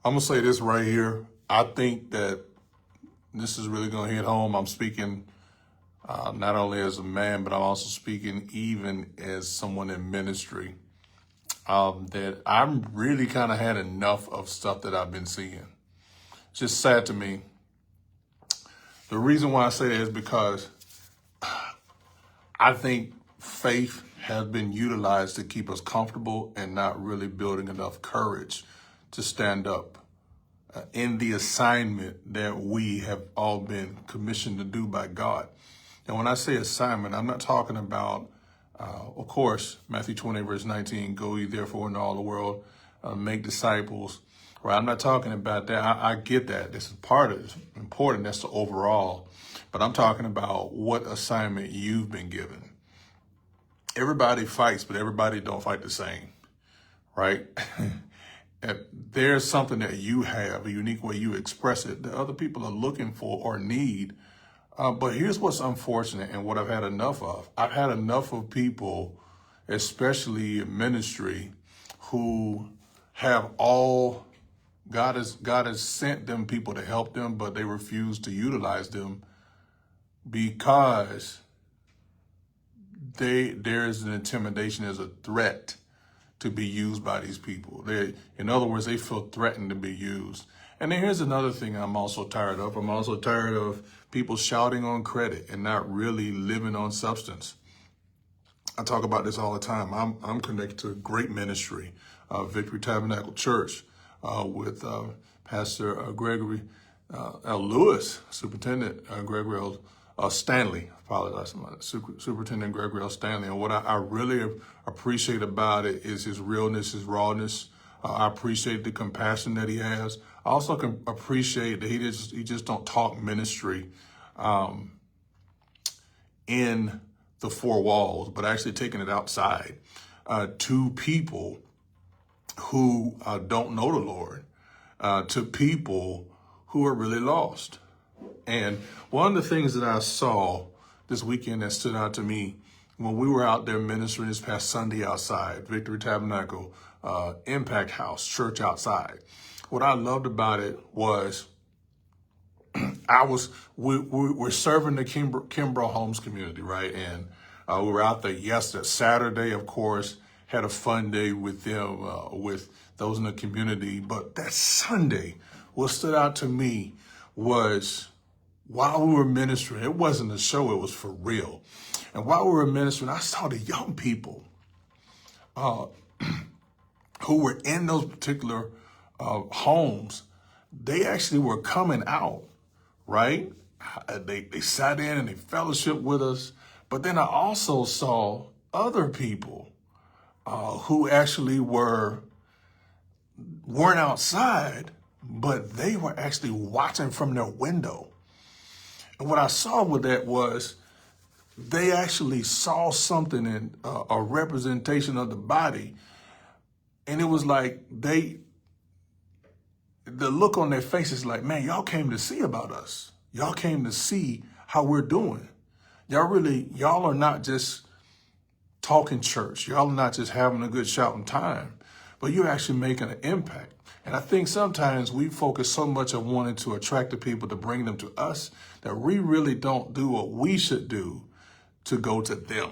I'm going to say this right here. I think that this is really going to hit home. I'm speaking not only as a man, but I'm also speaking even as someone in ministry. That I'm really kind of had enough of stuff that I've been seeing. It's just sad to me. The reason why I say that is because I think faith has been utilized to keep us comfortable and not really building enough courage to stand up in the assignment that we have all been commissioned to do by God. And when I say assignment, I'm not talking about, of course, Matthew 20, verse 19, go ye therefore into all the world, make disciples. Right? I'm not talking about that. I get that. This is part of it. It's important. That's the overall. But I'm talking about what assignment you've been given. Everybody fights, but everybody don't fight the same, right? If there's something that you have, a unique way you express it, that other people are looking for or need. But here's what's unfortunate and what I've had enough of. I've had enough of people, especially in ministry, who have all, God has sent them people to help them, but they refuse to utilize them because there is an intimidation, there's a threat to be used by these people. In other words, they feel threatened to be used. And then here's another thing I'm also tired of. I'm also tired of people shouting on credit and not really living on substance. I talk about this all the time. I'm connected to a great ministry, Victory Tabernacle Church, with Pastor Gregory L. Lewis, Superintendent Gregory L. Stanley. Apologize, Superintendent Gregory L. Stanley. And what I really appreciate about it is his realness, his rawness. I appreciate the compassion that he has. I also can appreciate that he just don't talk ministry in the four walls, but actually taking it outside to people who don't know the Lord, to people who are really lost. And one of the things that I saw this weekend that stood out to me when we were out there ministering this past Sunday outside, Victory Tabernacle, Impact House, church outside. What I loved about it was we're serving the Kimbrough Homes community, right? And we were out there yesterday, Saturday, of course, had a fun day with them, with those in the community. But that Sunday, what stood out to me was while we were ministering, it wasn't a show, it was for real. And while we were ministering, I saw the young people who were in those particular homes. They actually were coming out, right? They sat in and they fellowshiped with us. But then I also saw other people who actually weren't outside, but they were actually watching from their window. And what I saw with that was they actually saw something in a representation of the body. And it was like the look on their faces like, man, y'all came to see about us. Y'all came to see how we're doing. Y'all are not just talking church. Y'all are not just having a good shouting time, but you're actually making an impact. And I think sometimes we focus so much on wanting to attract the people to bring them to us that we really don't do what we should do to go to them.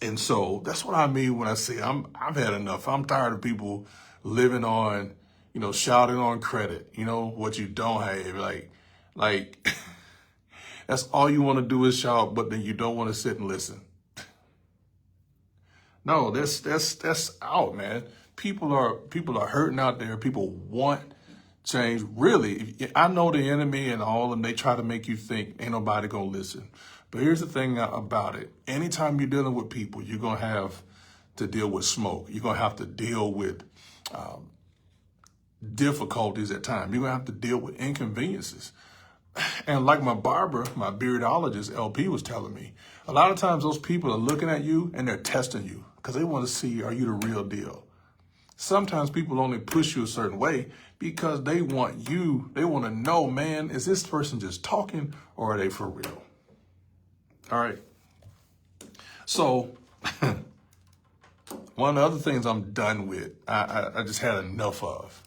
And so that's what I mean when I say I've had enough. I'm tired of people living on, shouting on credit, what you don't have. Like that's all you want to do is shout, but then you don't want to sit and listen. No, that's out, man. People are hurting out there. People want change. Really, I know the enemy and all of them, they try to make you think ain't nobody gonna listen. But here's the thing about it. Anytime you're dealing with people, you're gonna have to deal with smoke. You're gonna have to deal with difficulties at times. You're gonna have to deal with inconveniences. And like my barber, my beardologist, LP, was telling me, a lot of times those people are looking at you and they're testing you because they want to see, are you the real deal? Sometimes people only push you a certain way because they want to know, man, is this person just talking or are they for real? All right. So one of the other things I'm done with, I just had enough of,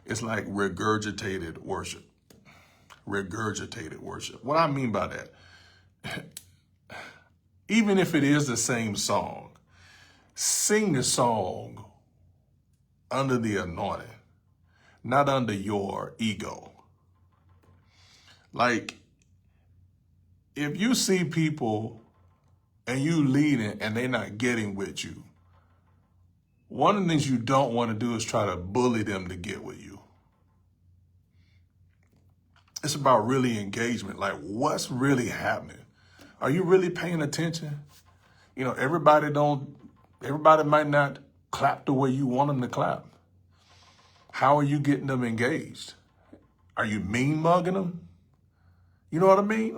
It's like regurgitated worship. Regurgitated worship. What I mean by that, even if it is the same song, sing the song under the anointing, not under your ego. Like, if you see people and you leading and they're not getting with you, one of the things you don't want to do is try to bully them to get with you. It's about really engagement. Like, what's really happening? Are you really paying attention? You know, everybody might not clap the way you want them to clap. How are you getting them engaged? Are you mean mugging them? You know what I mean?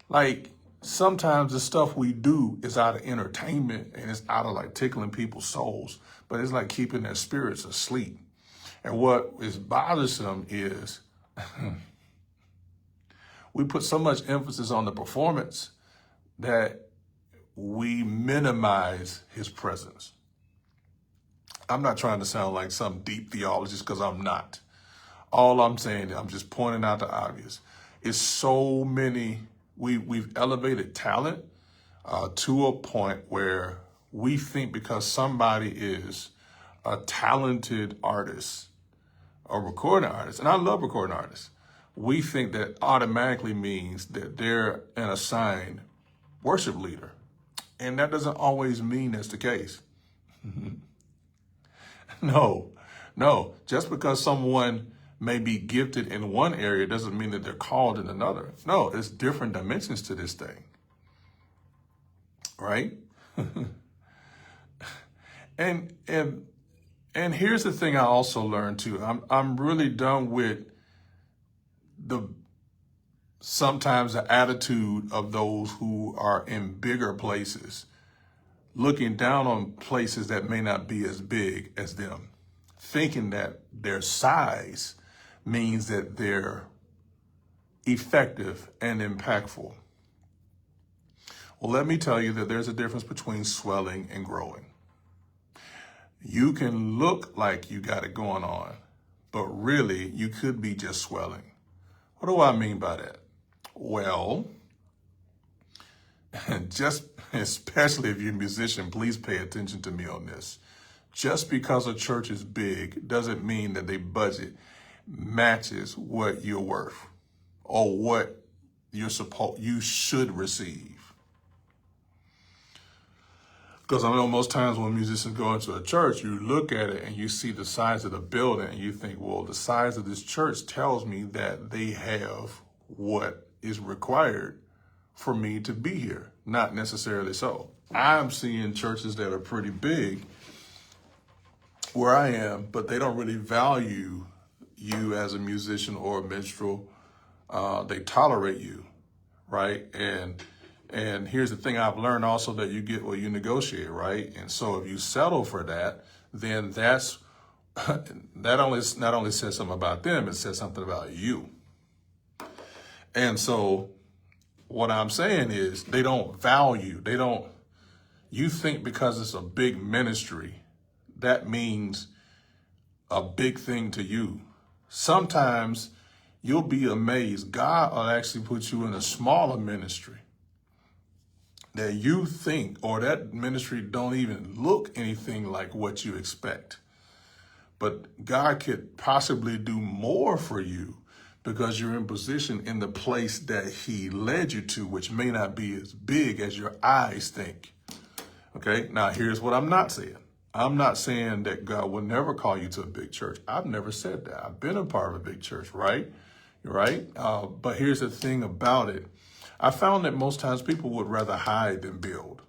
Like sometimes the stuff we do is out of entertainment and it's out of like tickling people's souls, but it's like keeping their spirits asleep. And what is bothersome is we put so much emphasis on the performance that we minimize his presence. I'm not trying to sound like some deep theologist because I'm not. All I'm saying, I'm just pointing out the obvious. It's so many, we've elevated talent to a point where we think because somebody is a talented artist, a recording artist, and I love recording artists, we think that automatically means that they're an assigned worship leader. And that doesn't always mean that's the case. No. Just because someone may be gifted in one area doesn't mean that they're called in another. No, it's different dimensions to this thing. Right? And here's the thing I also learned too. I'm really done with sometimes the attitude of those who are in bigger places, looking down on places that may not be as big as them, thinking that their size means that they're effective and impactful. Well, let me tell you that there's a difference between swelling and growing. You can look like you got it going on, but really you could be just swelling. What do I mean by that? Well, just especially if you're a musician, please pay attention to me on this. Just because a church is big doesn't mean that their budget matches what you're worth or what you should receive. Because I know most times when musicians go into a church, you look at it and you see the size of the building and you think, well, the size of this church tells me that they have what is required for me to be here. Not necessarily so. I'm seeing churches that are pretty big where I am, but they don't really value you as a musician or a minstrel. They tolerate you, right? And here's the thing I've learned also, that you get what you negotiate, right? And so if you settle for that, then that not only says something about them, it says something about you. And so what I'm saying is they don't value, you think because it's a big ministry, that means a big thing to you. Sometimes you'll be amazed. God will actually put you in a smaller ministry that you think, or that ministry don't even look anything like what you expect. But God could possibly do more for you because you're in position in the place that he led you to, which may not be as big as your eyes think. Okay, now here's what I'm not saying. I'm not saying that God will never call you to a big church. I've never said that. I've been a part of a big church, right? But here's the thing about it. I found that most times people would rather hide than build.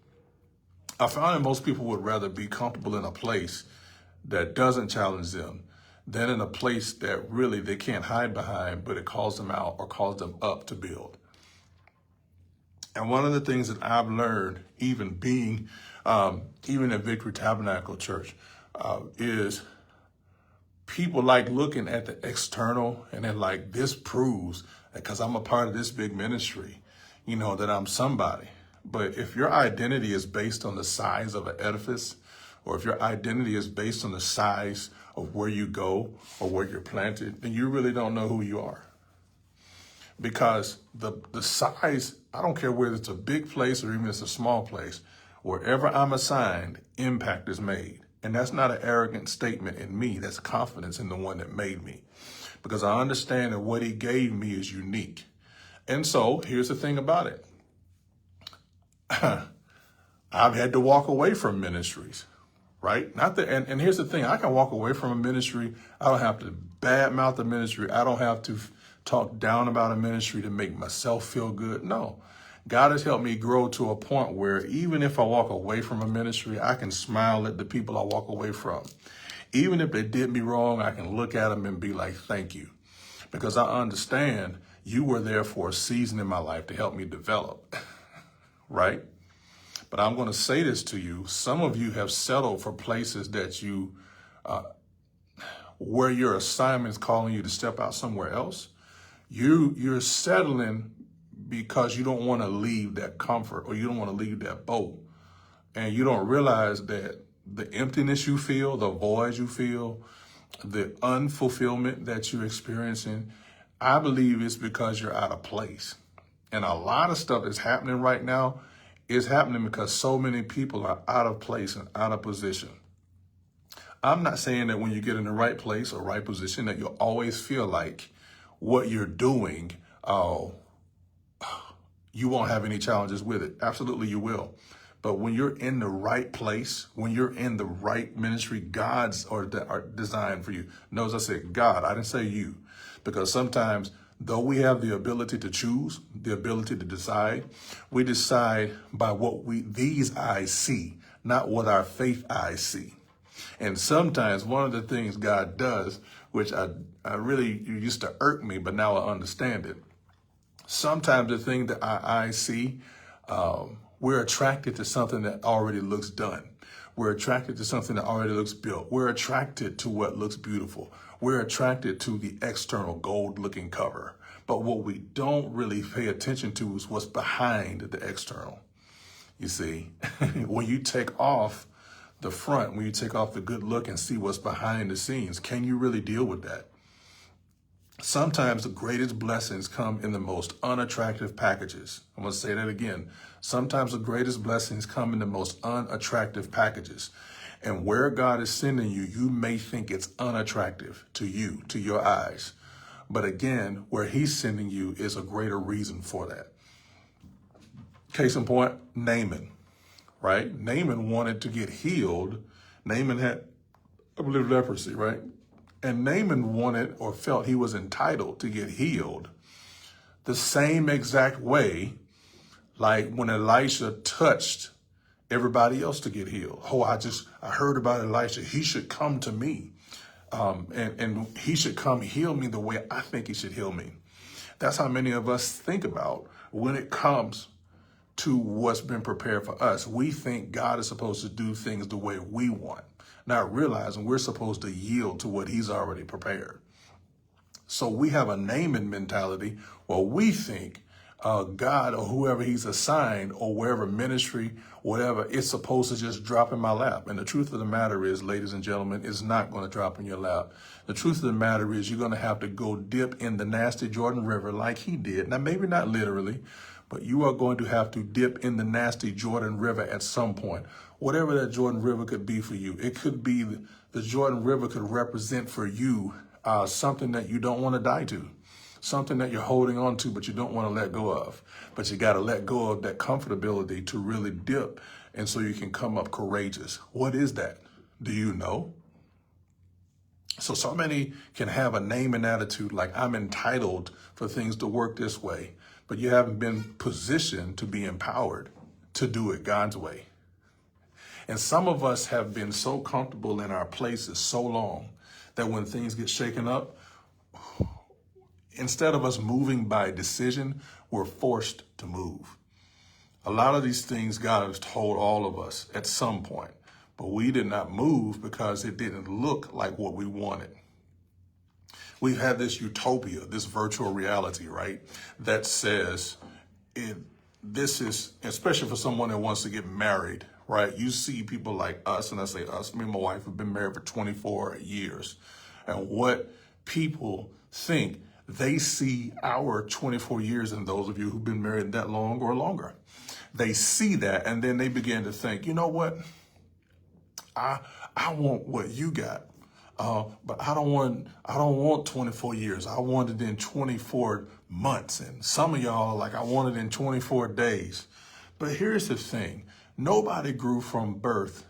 I found that most people would rather be comfortable in a place that doesn't challenge them than in a place that really they can't hide behind, but it calls them out or calls them up to build. And one of the things that I've learned, even being, even at Victory Tabernacle Church, is people like looking at the external and they're like, this proves that because I'm a part of this big ministry, that I'm somebody. But if your identity is based on the size of an edifice or if your identity is based on the size of where you go or where you're planted, then you really don't know who you are. Because the size, I don't care whether it's a big place or even it's a small place, wherever I'm assigned, impact is made. And that's not an arrogant statement in me. That's confidence in the one that made me. Because I understand that what he gave me is unique. And so here's the thing about it. I've had to walk away from ministries, right? And here's the thing. I can walk away from a ministry. I don't have to badmouth the ministry. I don't have to talk down about a ministry to make myself feel good. No. God has helped me grow to a point where even if I walk away from a ministry, I can smile at the people I walk away from. Even if they did me wrong, I can look at them and be like, thank you. Because I understand you were there for a season in my life to help me develop, right? But I'm going to say this to you. Some of you have settled for places that where your assignment is calling you to step out somewhere else. You're settling because you don't want to leave that comfort, or you don't want to leave that boat. And you don't realize that the emptiness you feel, the void you feel, the unfulfillment that you're experiencing, I believe it's because you're out of place. And a lot of stuff that's happening right now is happening because so many people are out of place and out of position. I'm not saying that when you get in the right place or right position that you'll always feel like what you're doing, you won't have any challenges with it. Absolutely, you will. But when you're in the right place, when you're in the right ministry, God's are designed for you. Notice I said God, I didn't say you. Because sometimes, though we have the ability to choose, the ability to decide, we decide by what these eyes see, not what our faith eyes see. And sometimes one of the things God does, which I really used to irk me, but now I understand it. Sometimes the thing that our eyes see, we're attracted to something that already looks done. We're attracted to something that already looks built. We're attracted to what looks beautiful. We're attracted to the external gold-looking cover. But what we don't really pay attention to is what's behind the external. You see, when you take off the front, when you take off the good look and see what's behind the scenes, can you really deal with that? Sometimes the greatest blessings come in the most unattractive packages. I'm going to say that again. Sometimes the greatest blessings come in the most unattractive packages. And where God is sending you, you may think it's unattractive to you, to your eyes. But again, where he's sending you is a greater reason for that. Case in point, Naaman, right? Naaman wanted to get healed. Naaman had, I believe, leprosy, right? And Naaman wanted or felt he was entitled to get healed the same exact way like when Elisha touched everybody else to get healed. Oh, I heard about Elisha. He should come to me. And he should come heal me the way I think he should heal me. That's how many of us think about when it comes to what's been prepared for us. We think God is supposed to do things the way we want, not realizing we're supposed to yield to what he's already prepared. So we have a Naaman mentality where we think God or whoever he's assigned or wherever ministry, whatever, it's supposed to just drop in my lap. And the truth of the matter is, ladies and gentlemen, it's not going to drop in your lap. The truth of the matter is you're going to have to go dip in the nasty Jordan River like he did. Now, maybe not literally, but you are going to have to dip in the nasty Jordan River at some point. Whatever that Jordan River could be for you. It could be the Jordan River could represent for you something that you don't want to die to. Something that you're holding on to, but you don't want to let go of. But you got to let go of that comfortability to really dip. And so you can come up courageous. What is that? Do you know? So many can have a Naaman attitude like I'm entitled for things to work this way, but you haven't been positioned to be empowered to do it God's way. And some of us have been so comfortable in our places so long that when things get shaken up, instead of us moving by decision, we're forced to move. A lot of these things God has told all of us at some point, but we did not move because it didn't look like what we wanted. We've had this utopia, this virtual reality, right? That says this is, especially for someone that wants to get married, right? You see people like us, and I say us, me and my wife have been married for 24 years. And what people think, they see our 24 years, and those of you who've been married that long or longer, they see that, and then they begin to think, you know what? I want what you got. But I don't want 24 years. I want it in 24 months. And some of y'all, like, I want it in 24 days. But here's the thing. Nobody grew from birth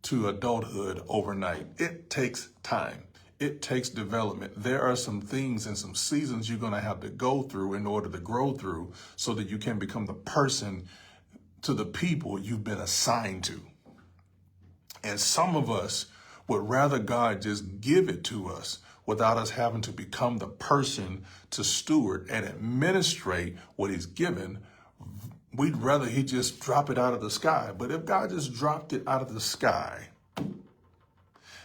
to adulthood overnight. It takes time. It takes development. There are some things and some seasons you're going to have to go through in order to grow through so that you can become the person to the people you've been assigned to. And some of us would rather God just give it to us without us having to become the person to steward and administrate what he's given. We'd rather he just drop it out of the sky. But if God just dropped it out of the sky,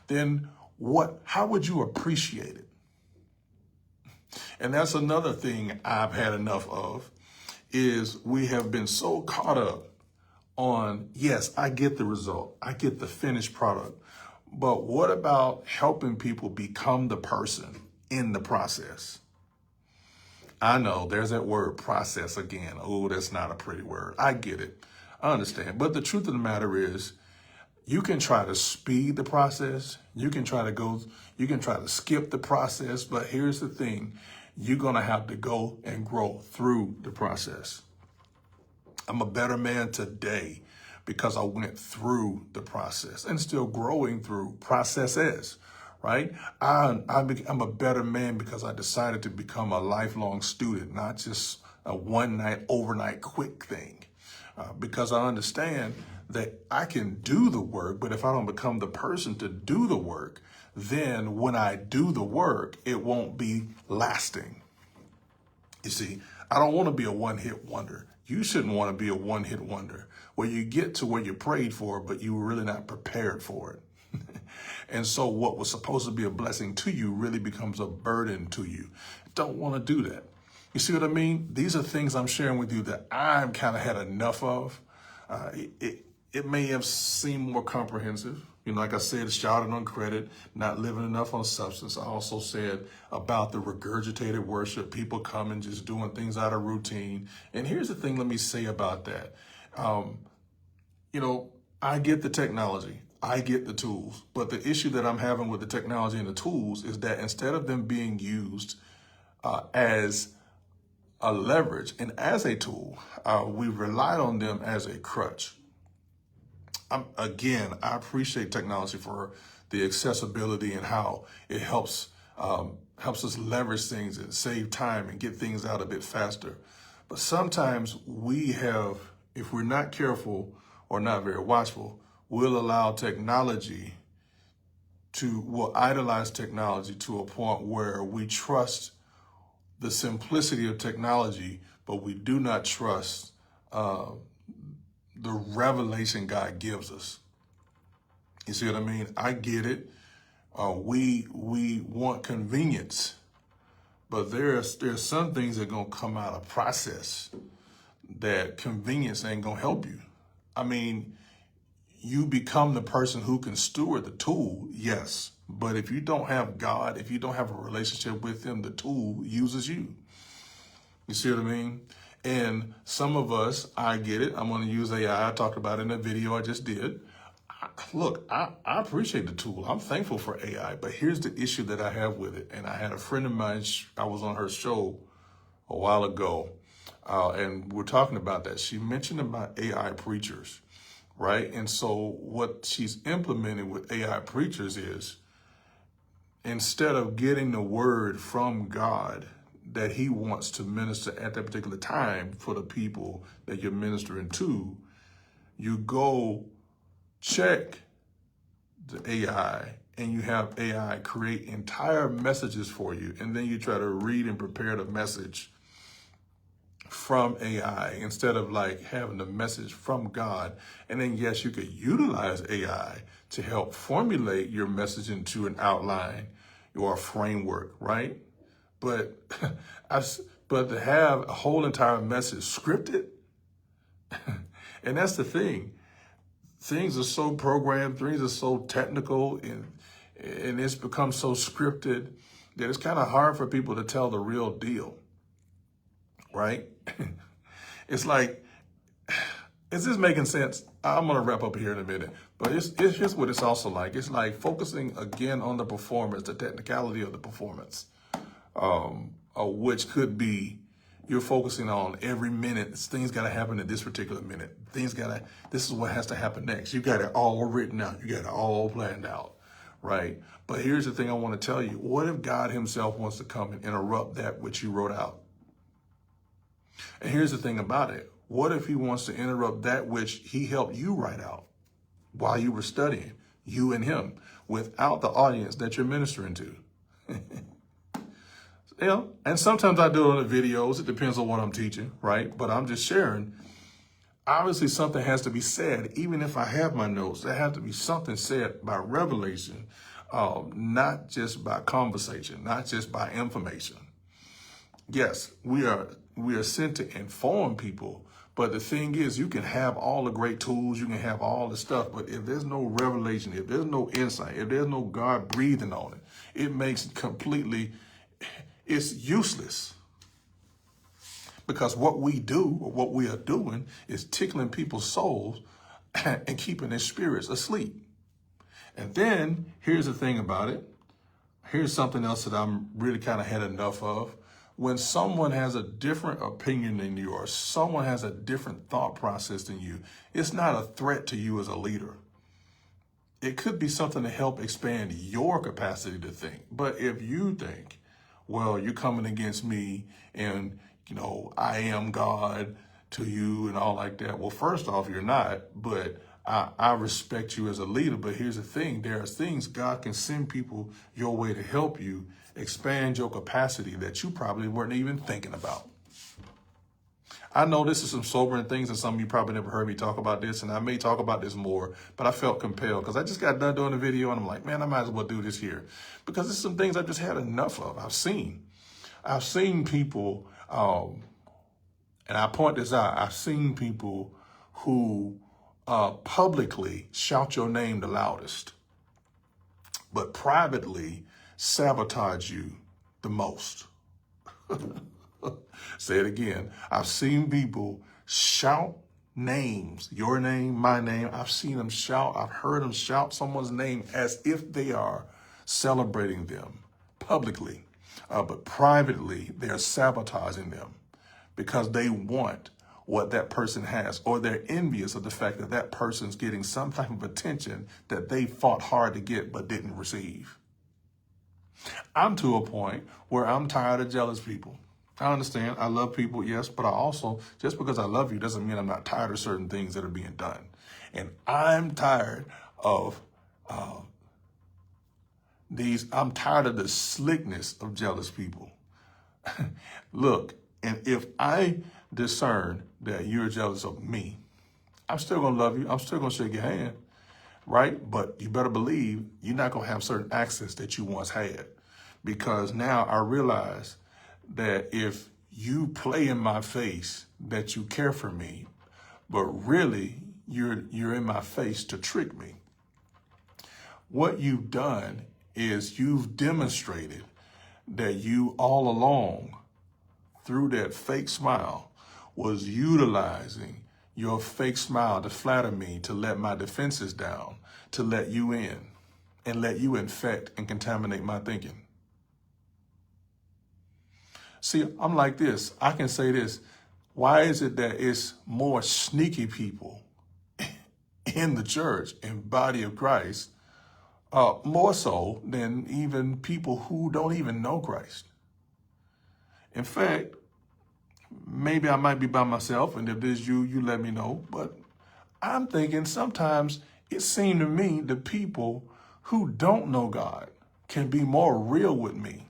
then how would you appreciate it? And that's another thing I've had enough of, is we have been so caught up on, yes, I get the result, I get the finished product, but what about helping people become the person in the process? I know there's that word process again. Oh, that's not a pretty word. I get it. I understand. But the truth of the matter is, you can try to speed the process. You can try to skip the process. But here's the thing. You're going to have to go and grow through the process. I'm a better man today because I went through the process and still growing through processes, right? I'm a better man because I decided to become a lifelong student, not just a one night, overnight quick thing. Because I understand that I can do the work, but if I don't become the person to do the work, then when I do the work, it won't be lasting. You see, I don't want to be a one-hit wonder. You shouldn't want to be a one-hit wonder where you get to where you prayed for, but you were really not prepared for it. And so what was supposed to be a blessing to you really becomes a burden to you. Don't want to do that. You see what I mean? These are things I'm sharing with you that I've kind of had enough of. It may have seemed more comprehensive. You know, like I said, shouting on credit, not living enough on substance. I also said about the regurgitated worship, people coming, just doing things out of routine. And here's the thing, let me say about that. You know, I get the technology. I get the tools. But the issue that I'm having with the technology and the tools is that instead of them being used as a leverage and as a tool, we've relied on them as a crutch. Again, I appreciate technology for the accessibility and how it helps us leverage things and save time and get things out a bit faster. But sometimes if we're not careful or not very watchful, we'll idolize technology to a point where we trust the simplicity of technology, but we do not trust the revelation God gives us. You see what I mean? I get it. We want convenience, but there's some things that are gonna come out of process that convenience ain't gonna help you. I mean, you become the person who can steward the tool, yes, but if you don't have God, if you don't have a relationship with him, the tool uses you. You see what I mean? And some of us, I get it. I'm going to use AI. I talked about it in a video I just did. Look, I appreciate the tool. I'm thankful for AI, but here's the issue that I have with it. And I had a friend of mine, I was on her show a while ago, and we're talking about that. She mentioned about AI preachers, right? And so what she's implementing with AI preachers is, instead of getting the word from God that he wants to minister at that particular time for the people that you're ministering to, you go check the AI and you have AI create entire messages for you. And then you try to read and prepare the message from AI instead of like having the message from God. And then yes, you could utilize AI to help formulate your message into an outline or a framework, right? But to have a whole entire message scripted, and that's the thing. things are so programmed, things are so technical, and it's become so scripted that it's kind of hard for people to tell the real deal, right? It's like, is this making sense? I'm going to wrap up here in a minute, but it's just what it's also like. It's like focusing again on the performance, the technicality of the performance, which could be you're focusing on every minute. Things got to happen at this particular minute. This is what has to happen next. You got it all written out. You got it all planned out, right? But here's the thing I want to tell you. What if God himself wants to come and interrupt that which you wrote out? And here's the thing about it. What if he wants to interrupt that which he helped you write out while you were studying, you and him, without the audience that you're ministering to? Yeah, and sometimes I do it on the videos. It depends on what I'm teaching, right? But I'm just sharing. Obviously, something has to be said. Even if I have my notes, there has to be something said by revelation, not just by conversation, not just by information. Yes, we are sent to inform people, but the thing is, you can have all the great tools, you can have all the stuff, but if there's no revelation, if there's no insight, if there's no God breathing on it, it makes it completely, it's useless. Because what we do, or what we are doing, is tickling people's souls and keeping their spirits asleep. And then, here's the thing about it. Here's something else that I'm really kind of had enough of. When someone has a different opinion than you, or someone has a different thought process than you, it's not a threat to you as a leader. It could be something to help expand your capacity to think. But if you think, well, you're coming against me and, I am God to you and all like that. Well, first off, you're not, but I respect you as a leader. But here's the thing. There are things God can send people your way to help you expand your capacity that you probably weren't even thinking about. I know this is some sobering things, and some of you probably never heard me talk about this, and I may talk about this more, but I felt compelled because I just got done doing a video, and I'm like, man, I might as well do this here because there's some things I've just had enough of. I've seen people, and I point this out, I've seen people who publicly shout your name the loudest, but privately sabotage you the most. Say it again. I've seen people shout names, your name, my name. I've seen them shout. I've heard them shout someone's name as if they are celebrating them publicly. But privately, they're sabotaging them because they want what that person has, or they're envious of the fact that that person's getting some type of attention that they fought hard to get but didn't receive. I'm to a point where I'm tired of jealous people. I understand. I love people, yes, but I also, just because I love you doesn't mean I'm not tired of certain things that are being done. And I'm tired of I'm tired of the slickness of jealous people. Look, and if I discern that you're jealous of me, I'm still going to love you. I'm still going to shake your hand, right? But you better believe you're not going to have certain access that you once had. Because now I realize that if you play in my face that you care for me, but really you're in my face to trick me. What you've done is you've demonstrated that you all along, through that fake smile, was utilizing your fake smile to flatter me, to let my defenses down, to let you in, and let you infect and contaminate my thinking. See, I'm like this. I can say this. Why is it that it's more sneaky people in the church and body of Christ, more so than even people who don't even know Christ? In fact, maybe I might be by myself, and if there's you let me know. But I'm thinking sometimes it seems to me the people who don't know God can be more real with me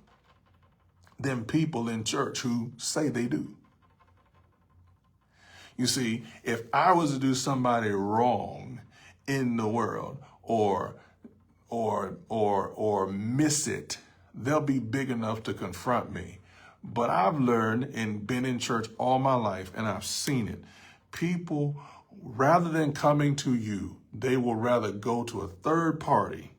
than people in church who say they do. You see, if I was to do somebody wrong in the world or miss it, they'll be big enough to confront me. But I've learned and been in church all my life, and I've seen it. People, rather than coming to you they will rather go to a third party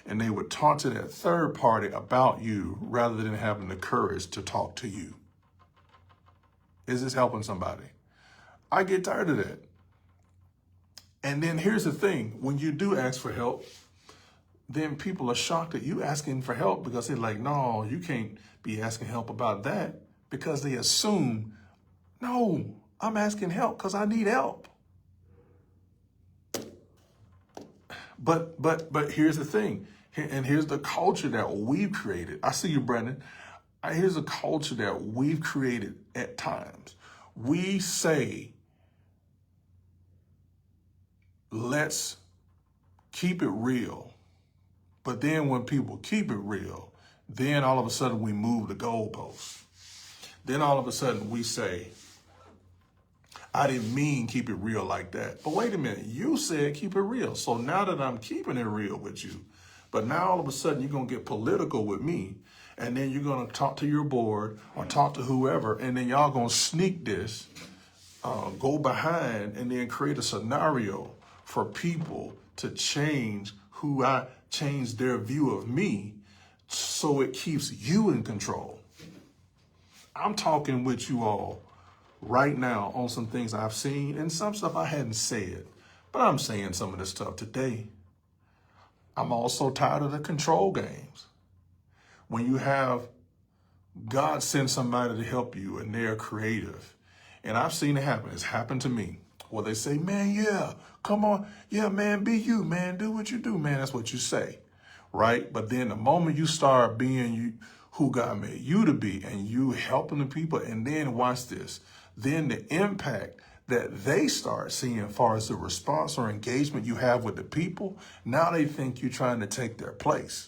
and they would talk to that third party about you rather than having the courage to talk to you. Is this helping somebody? I get tired of that. And then here's the thing. When you do ask for help, then people are shocked at you asking for help because they're like, no, you can't be asking help about that, because they assume, no, I'm asking help because I need help. But here's the thing, and here's the culture that we've created. I see you, Brendan. Here's a culture that we've created at times. We say, let's keep it real. But then when people keep it real, then all of a sudden we move the goalposts. Then all of a sudden we say, I didn't mean keep it real like that. But wait a minute, you said keep it real. So now that I'm keeping it real with you, but now all of a sudden you're going to get political with me, and then you're going to talk to your board or talk to whoever, and then y'all going to sneak this, go behind, and then create a scenario for people to change their view of me so it keeps you in control. I'm talking with you all right now on some things I've seen and some stuff I hadn't said, but I'm saying some of this stuff today. I'm also tired of the control games. When you have God send somebody to help you and they're creative, and I've seen it happen. It's happened to me. Well, they say, man, yeah, come on. Yeah, man, be you, man. Do what you do, man. That's what you say, right? But then the moment you start being you, who God made you to be, and you helping the people, and then watch this, then the impact that they start seeing as far as the response or engagement you have with the people, now they think you're trying to take their place.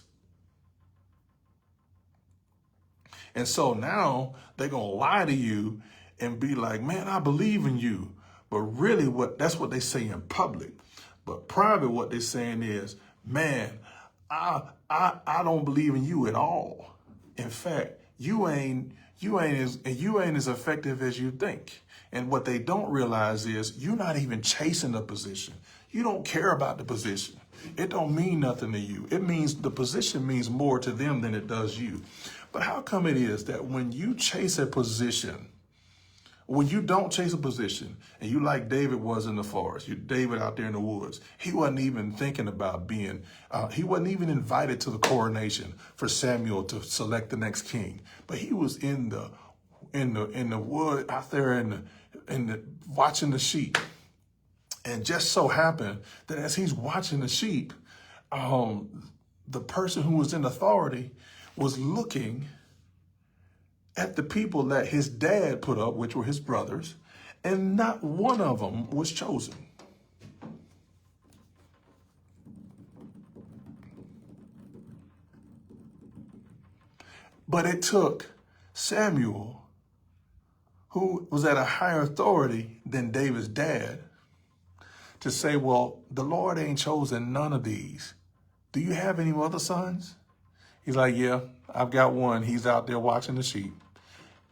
And so now they're going to lie to you and be like, man, I believe in you. But really that's what they say in public. But private, what they're saying is, man, I don't believe in you at all. In fact, you ain't as effective as you think. And what they don't realize is you're not even chasing the position. You don't care about the position. It don't mean nothing to you. It means the position means more to them than it does you. But how come it is that when you chase a position, when you don't chase a position, and you like David was in the forest, David out there in the woods, he wasn't even thinking about he wasn't even invited to the coronation for Samuel to select the next king. But he was in the wood out there watching the sheep. And just so happened that as he's watching the sheep, the person who was in authority was looking at the people that his dad put up, which were his brothers, and not one of them was chosen. But it took Samuel, who was at a higher authority than David's dad, to say, well, the Lord ain't chosen none of these. Do you have any other sons? He's like, yeah, I've got one. He's out there watching the sheep.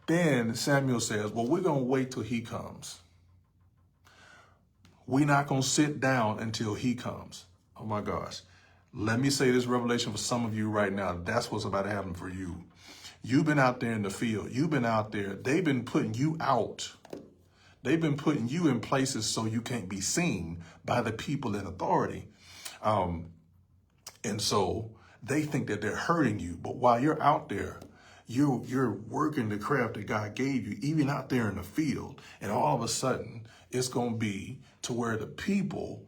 Then Samuel says, well, we're going to wait till he comes. We're not going to sit down until he comes. Oh, my gosh. Let me say this revelation for some of you right now. That's what's about to happen for you. You've been out there in the field. You've been out there. They've been putting you out. They've been putting you in places so you can't be seen by the people in authority. And so they think that they're hurting you. But while you're out there, you're working the craft that God gave you, even out there in the field. And all of a sudden, it's going to be to where the people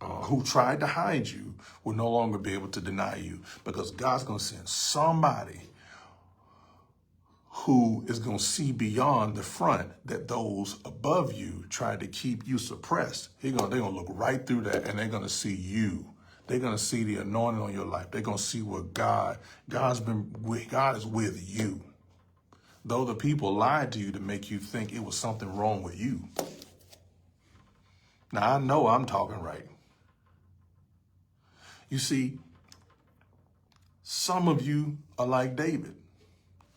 who tried to hide you will no longer be able to deny you, because God's going to send somebody who is going to see beyond the front that those above you tried to keep you suppressed. They're going to look right through that, and they're going to see you. They're going to see the anointing on your life. They're going to see what God is with you. Though the people lied to you to make you think it was something wrong with you. Now, I know I'm talking right. You see, some of you are like David.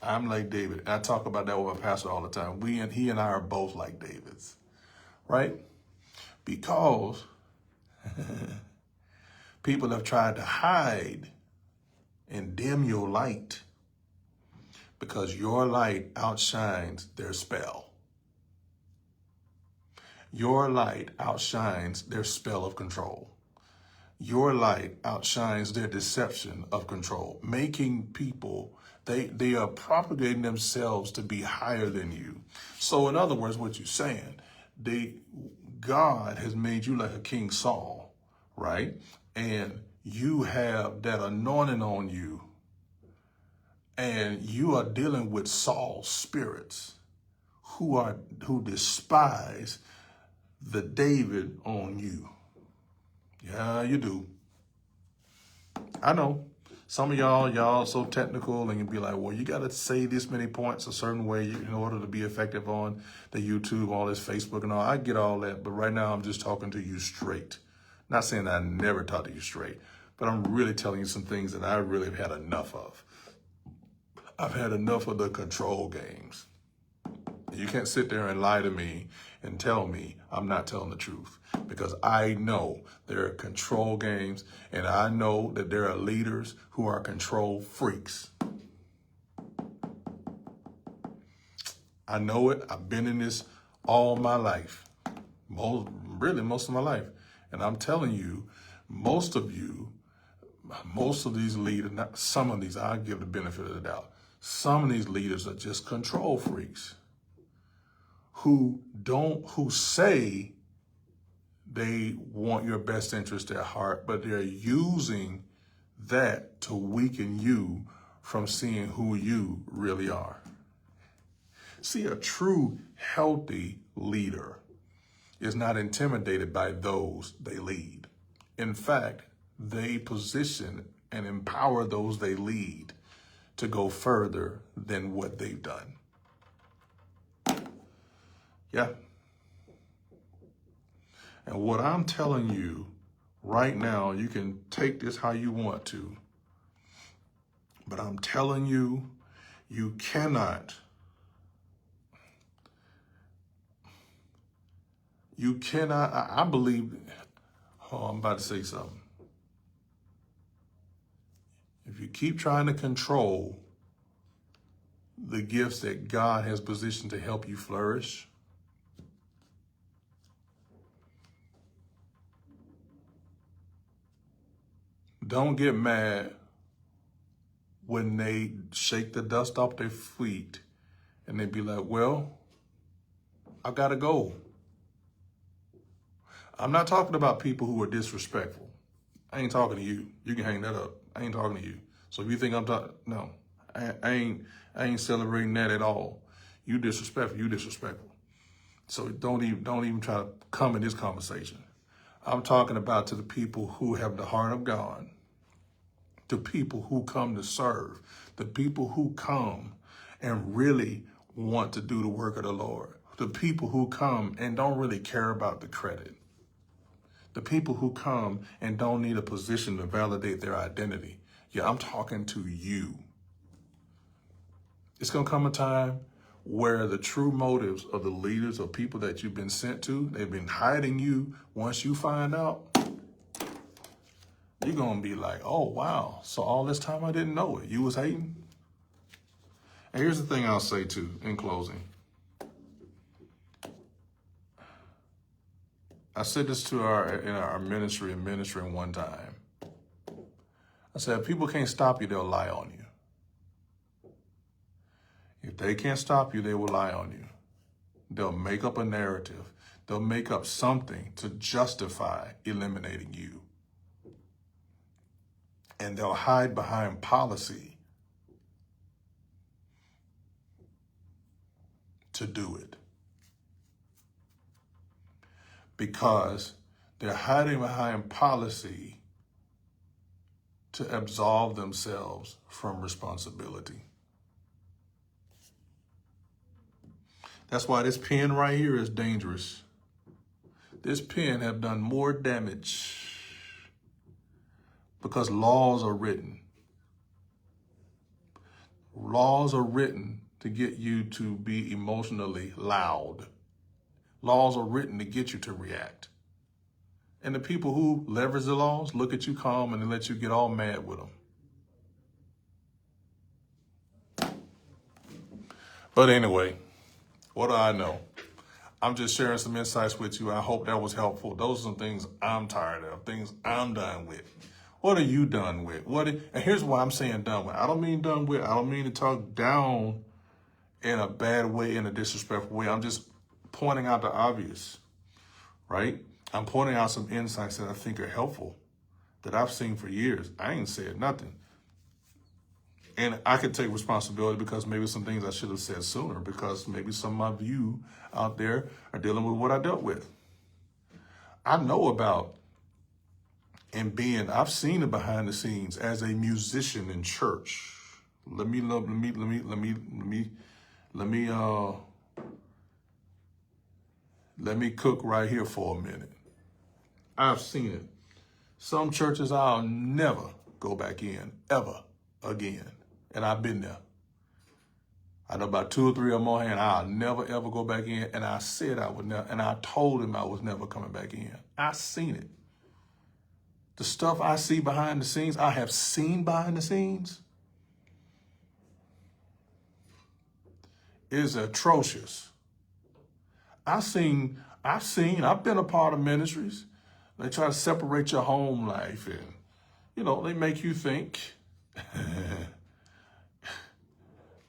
I'm like David. And I talk about that with my pastor all the time. He and I are both like Davids, right? Because People have tried to hide and dim your light because your light outshines their spell. Your light outshines their spell of control. Your light outshines their deception of control, making people, they are propagating themselves to be higher than you. So in other words, what you're saying, God has made you like a King Saul, right? And you have that anointing on you, and you are dealing with Saul's spirits who despise the David on you. Yeah, you do. I know. Some of y'all so technical, and you'd be like, well, you got to say this many points a certain way in order to be effective on the YouTube, all this Facebook and all. I get all that, but right now I'm just talking to you straight. Not saying that I never talk to you straight, but I'm really telling you some things that I really have had enough of. I've had enough of the control games. You can't sit there and lie to me and tell me I'm not telling the truth, because I know there are control games, and I know that there are leaders who are control freaks. I know it. I've been in this all my life, most of my life. And I'm telling you, most of these leaders, not some of these, I'll give the benefit of the doubt. Some of these leaders are just control freaks who say they want your best interest at heart, but they're using that to weaken you from seeing who you really are. See, a true healthy leader is not intimidated by those they lead. In fact, they position and empower those they lead to go further than what they've done. Yeah. And what I'm telling you right now, you can take this how you want to, but I'm telling you, you cannot I believe, I'm about to say something. If you keep trying to control the gifts that God has positioned to help you flourish, don't get mad when they shake the dust off their feet and they be like, well, I gotta go. I'm not talking about people who are disrespectful. I ain't talking to you. You can hang that up. I ain't talking to you. So if you think I'm talking, no, I ain't celebrating that at all. You disrespectful. So don't even try to come in this conversation. I'm talking about to the people who have the heart of God, the people who come to serve, the people who come and really want to do the work of the Lord, the people who come and don't really care about the credit, the people who come and don't need a position to validate their identity. Yeah, I'm talking to you. It's going to come a time where the true motives of the leaders or people that you've been sent to, they've been hiding you. Once you find out, you're going to be like, oh, wow. So all this time I didn't know it. You was hating? And here's the thing I'll say too, in closing. I said this to in our ministry one time. I said, if people can't stop you, they'll lie on you. If they can't stop you, they will lie on you. They'll make up a narrative. They'll make up something to justify eliminating you. And they'll hide behind policy to do it. Because they're hiding behind policy to absolve themselves from responsibility. That's why this pen right here is dangerous. This pen have done more damage because laws are written. Laws are written to get you to be emotionally loud. Laws are written to get you to react. And the people who leverage the laws look at you calm and they let you get all mad with them. But anyway, what do I know? I'm just sharing some insights with you. I hope that was helpful. Those are some things I'm tired of, things I'm done with. What are you done with? And here's why I'm saying done with. I don't mean done with. I don't mean to talk down in a bad way, in a disrespectful way. I'm just pointing out the obvious, right? I'm pointing out some insights that I think are helpful, that I've seen for years. I ain't said nothing. And I could take responsibility because maybe some things I should have said sooner, because maybe some of you out there are dealing with what I dealt with. I know about I've seen it behind the scenes as a musician in church. Let me cook right here for a minute. I've seen it. Some churches I'll never go back in ever again. And I've been there. I know about 2 or 3 of them on hand. I'll never ever go back in. And I said I would never, and I told him I was never coming back in. I seen it. The stuff I see behind the scenes, I have seen behind the scenes, is atrocious. I've been a part of ministries. They try to separate your home life and, they make you think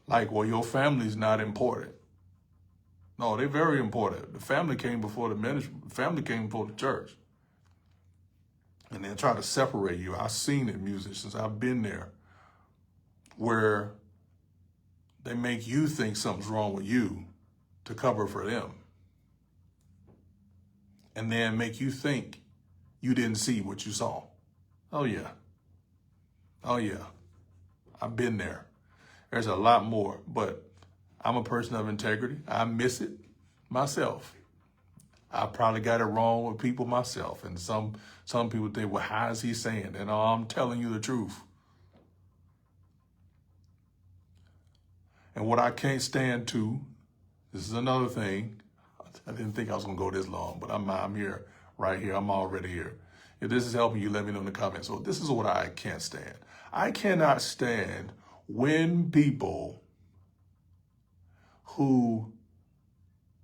like, well, your family's not important. No, they're very important. The family came before the ministry. The family came before the church. And they try to separate you. I've seen it, musicians. I've been there, where they make you think something's wrong with you to cover for them. And then make you think you didn't see what you saw. Oh, yeah. Oh, yeah. I've been there. There's a lot more, but I'm a person of integrity. I miss it myself. I probably got it wrong with people myself. And some people think, well, how is he saying? And I'm telling you the truth. And what I can't stand to, this is another thing. I didn't think I was going to go this long, but I'm here, right here. I'm already here. If this is helping you, let me know in the comments. So this is what I can't stand. I cannot stand when people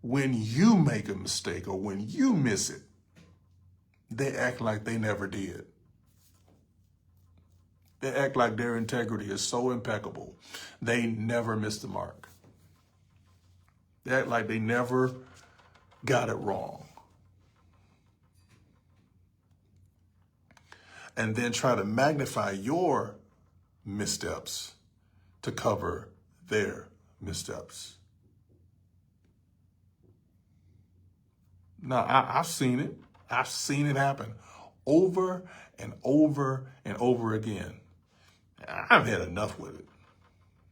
when you make a mistake or when you miss it, they act like they never did. They act like their integrity is so impeccable. They never missed the mark. They act like they never got it wrong. And then try to magnify your missteps to cover their missteps. Now, I've seen it. I've seen it happen over and over and over again. I've had enough with it.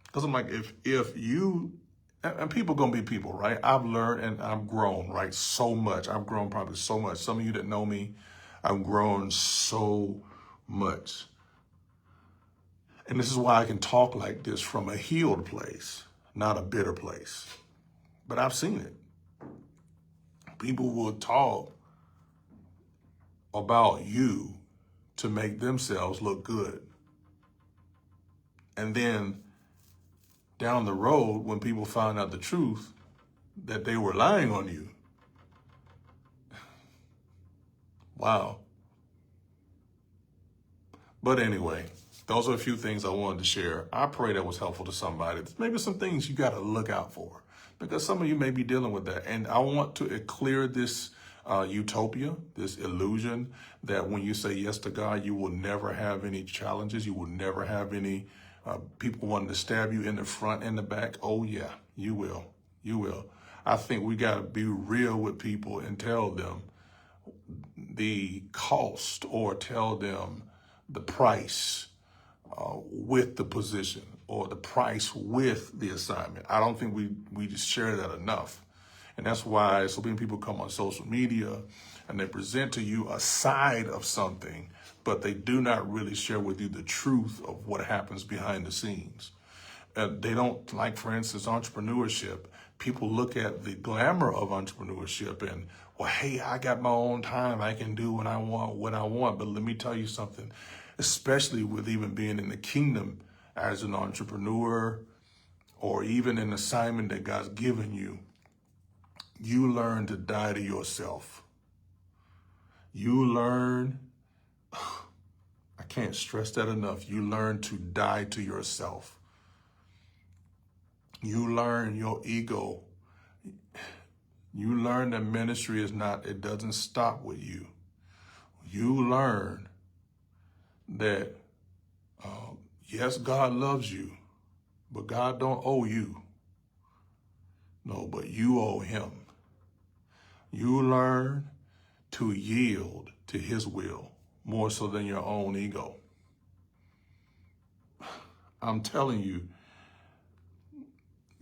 Because I'm like, if you, and people going to be people, right? I've learned and I've grown, right? So much. I've grown probably so much. Some of you that know me, I've grown so much. And this is why I can talk like this from a healed place, not a bitter place. But I've seen it. People will talk about you to make themselves look good. And then down the road, when people find out the truth, that they were lying on you. Wow. But anyway, those are a few things I wanted to share. I pray that was helpful to somebody. Maybe some things you got to look out for, because some of you may be dealing with that. And I want to clear this utopia, this illusion that when you say yes to God, you will never have any challenges. You will never have any people wanting to stab you in the front and the back. Oh, yeah, you will. You will. I think we got to be real with people and tell them the cost, or tell them the price with the position, or the price with the assignment. I don't think we just share that enough. And that's why so many people come on social media and they present to you a side of something, but they do not really share with you the truth of what happens behind the scenes. They don't, like, for instance, entrepreneurship. People look at the glamour of entrepreneurship and Well, hey, I got my own time. I can do what I want. But let me tell you something, especially with even being in the kingdom as an entrepreneur or even an assignment that God's given you, you learn to die to yourself. You learn, I can't stress that enough. You learn to die to yourself. You learn your ego. You learn that ministry it doesn't stop with you. You learn that, yes, God loves you, but God don't owe you. No, but you owe him. You learn to yield to his will more so than your own ego. I'm telling you,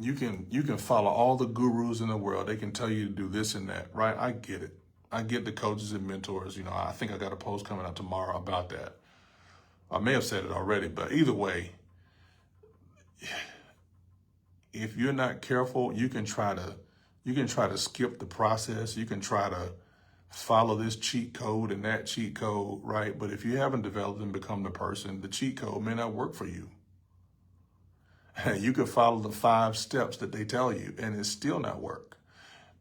you can follow all the gurus in the world. They can tell you to do this and that, right? I get it. I get the coaches and mentors. You know, I think I got a post coming out tomorrow about that. I may have said it already, but either way, if you're not careful, you can try to skip the process. You can try to follow this cheat code and that cheat code, right? But if you haven't developed and become the person, the cheat code may not work for you. You could follow the 5 steps that they tell you and it still not work.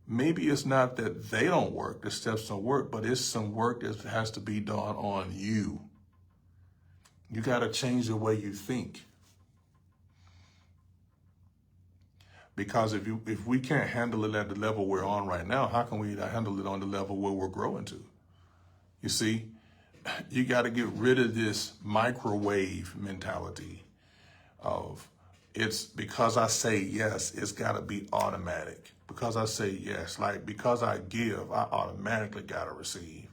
Maybe it's not that they don't work, the steps don't work, but it's some work that has to be done on you. You got to change the way you think. Because if we can't handle it at the level we're on right now, how can we handle it on the level where we're growing to? You see, you got to get rid of this microwave mentality of, it's because I say yes, it's got to be automatic. Because I say yes, like because I give, I automatically got to receive.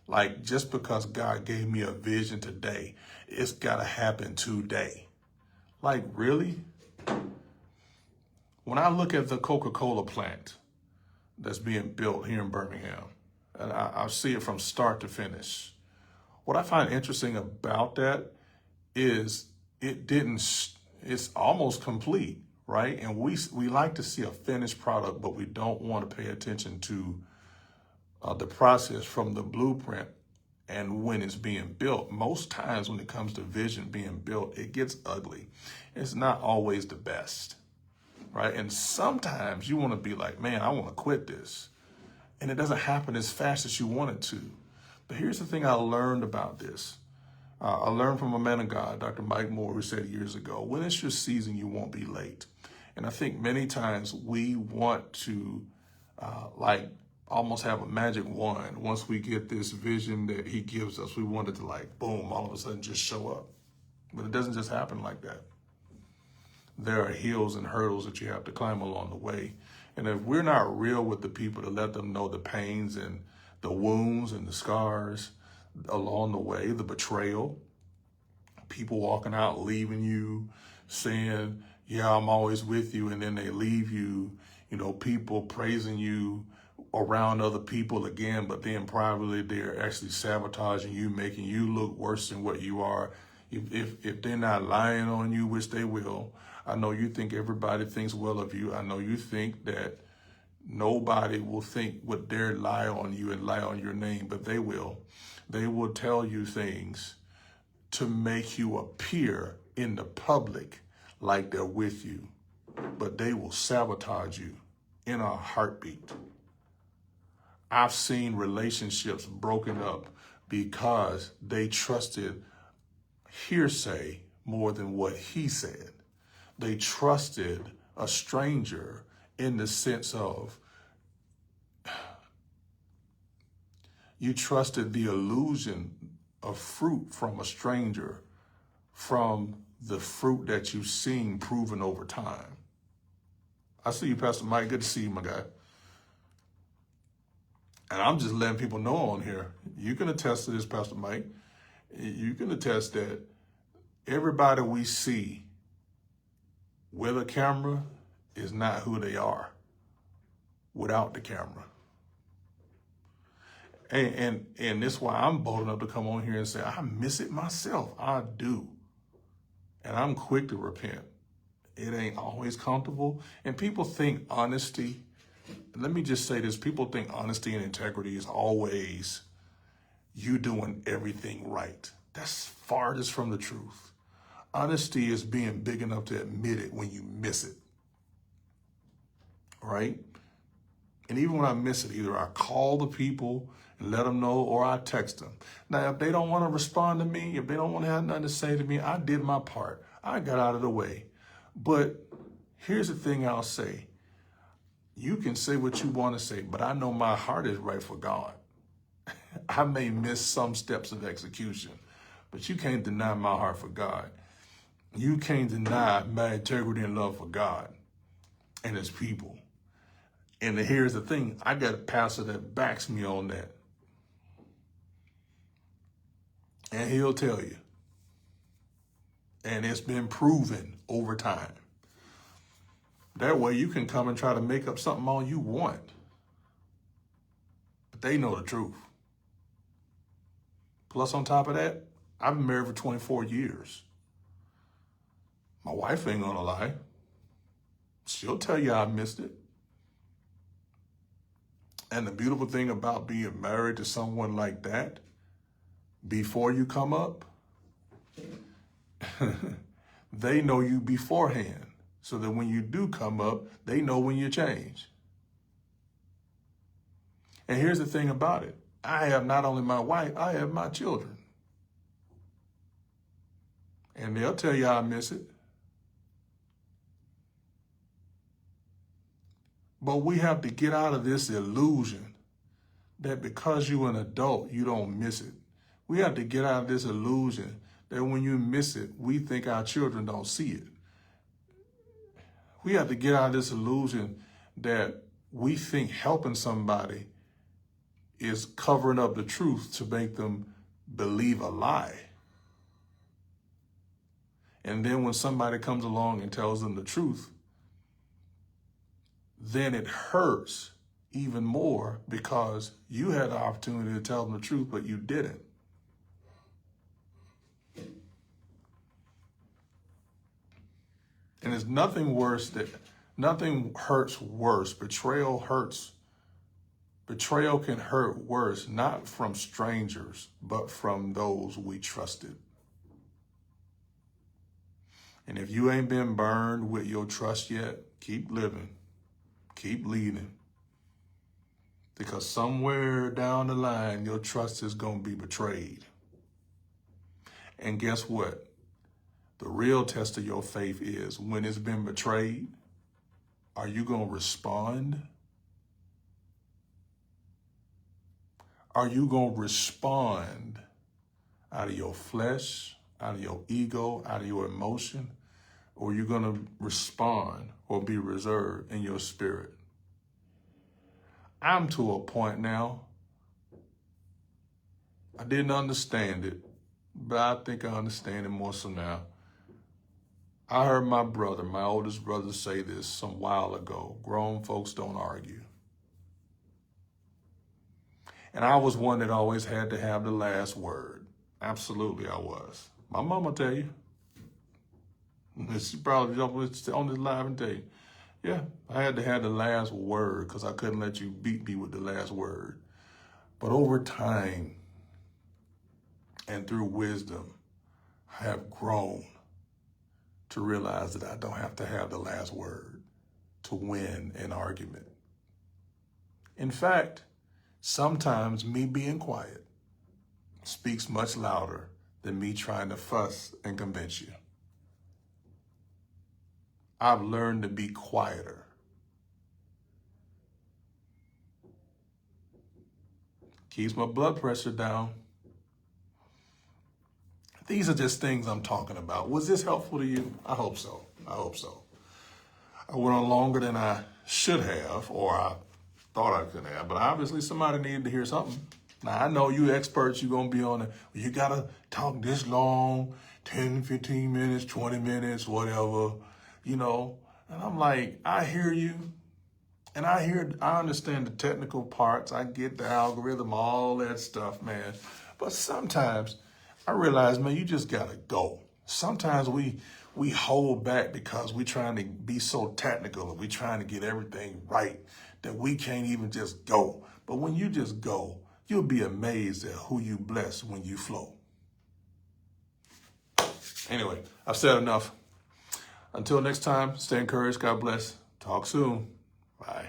Like just because God gave me a vision today, it's got to happen today. Like really? When I look at the Coca-Cola plant that's being built here in Birmingham, and I see it from start to finish, what I find interesting about that is it's almost complete, right? And we like to see a finished product, but we don't want to pay attention to the process from the blueprint and when it's being built. Most times when it comes to vision being built, it gets ugly. It's not always the best, right? And sometimes you want to be like, man, I want to quit this. And it doesn't happen as fast as you want it to. But here's the thing I learned about this. I learned from a man of God, Dr. Mike Moore, who said years ago, when it's your season, you won't be late. And I think many times we want to like almost have a magic wand. Once we get this vision that he gives us, we want it to like, boom, all of a sudden just show up. But it doesn't just happen like that. There are hills and hurdles that you have to climb along the way. And if we're not real with the people to let them know the pains and the wounds and the scars along the way, the betrayal, people walking out, leaving you, saying, yeah, I'm always with you, and then they leave you, you know, people praising you around other people again, but then privately they're actually sabotaging you, making you look worse than what you are. If they're not lying on you, which they will, I know you think everybody thinks well of you. I know you think that nobody will think would dare lie on you and lie on your name, but they will. They will tell you things to make you appear in the public like they're with you, but they will sabotage you in a heartbeat. I've seen relationships broken up because they trusted hearsay more than what he said. They trusted a stranger in the sense of you trusted the illusion of fruit from a stranger from the fruit that you've seen proven over time. I see you, Pastor Mike. Good to see you, my guy. And I'm just letting people know on here, you can attest to this, Pastor Mike. You can attest that everybody we see with a camera is not who they are without the camera. And that's why I'm bold enough to come on here and say, I miss it myself. I do. And I'm quick to repent. It ain't always comfortable. And people think honesty Let me just say this. People think honesty and integrity is always you doing everything right. That's farthest from the truth. Honesty is being big enough to admit it when you miss it, right? And even when I miss it, either I call the people and let them know, or I text them. Now, if they don't want to respond to me, if they don't want to have nothing to say to me, I did my part. I got out of the way. But here's the thing I'll say. You can say what you want to say, but I know my heart is right for God. I may miss some steps of execution, but you can't deny my heart for God. You can't deny my integrity and love for God and his people. And here's the thing, I got a pastor that backs me on that. And he'll tell you. And it's been proven over time. That way you can come and try to make up something all you want. But they know the truth. Plus on top of that, I've been married for 24 years. My wife ain't gonna lie. She'll tell you I missed it. And the beautiful thing about being married to someone like that, before you come up, they know you beforehand. So that when you do come up, they know when you change. And here's the thing about it. I have not only my wife, I have my children. And they'll tell you I miss it. But we have to get out of this illusion that because you're an adult, you don't miss it. We have to get out of this illusion that when you miss it, we think our children don't see it. We have to get out of this illusion that we think helping somebody is covering up the truth to make them believe a lie. And then when somebody comes along and tells them the truth, then it hurts even more because you had the opportunity to tell them the truth, but you didn't. And there's nothing hurts worse. Betrayal hurts. Betrayal can hurt worse, not from strangers, but from those we trusted. And if you ain't been burned with your trust yet, keep living, keep leading. Because somewhere down the line, your trust is going to be betrayed. And guess what? The real test of your faith is when it's been betrayed, are you going to respond? Are you going to respond out of your flesh, out of your ego, out of your emotion? Or are you going to respond or be reserved in your spirit? I'm to a point now, I didn't understand it, but I think I understand it more so now. I heard my brother, my oldest brother, say this some while ago. Grown folks don't argue. And I was one that always had to have the last word. Absolutely, I was. My mama tell you. She probably jump on this live and tell you. Yeah, I had to have the last word because I couldn't let you beat me with the last word. But over time and through wisdom, I have grown to realize that I don't have to have the last word to win an argument. In fact, sometimes me being quiet speaks much louder than me trying to fuss and convince you. I've learned to be quieter. Keeps my blood pressure down. These are just things I'm talking about. Was this helpful to you? I hope so. I hope so. I went on longer than I should have, or I thought I could have, but obviously somebody needed to hear something. Now, I know you experts, you're going to be on it. You got to talk this long, 10, 15 minutes, 20 minutes, whatever, you know. And I'm like, I hear you. And I understand the technical parts. I get the algorithm, all that stuff, man. But sometimes I realize, man, you just got to go. Sometimes we hold back because we're trying to be so technical and we're trying to get everything right that we can't even just go. But when you just go, you'll be amazed at who you bless when you flow. Anyway, I've said enough. Until next time, stay encouraged. God bless. Talk soon. Bye.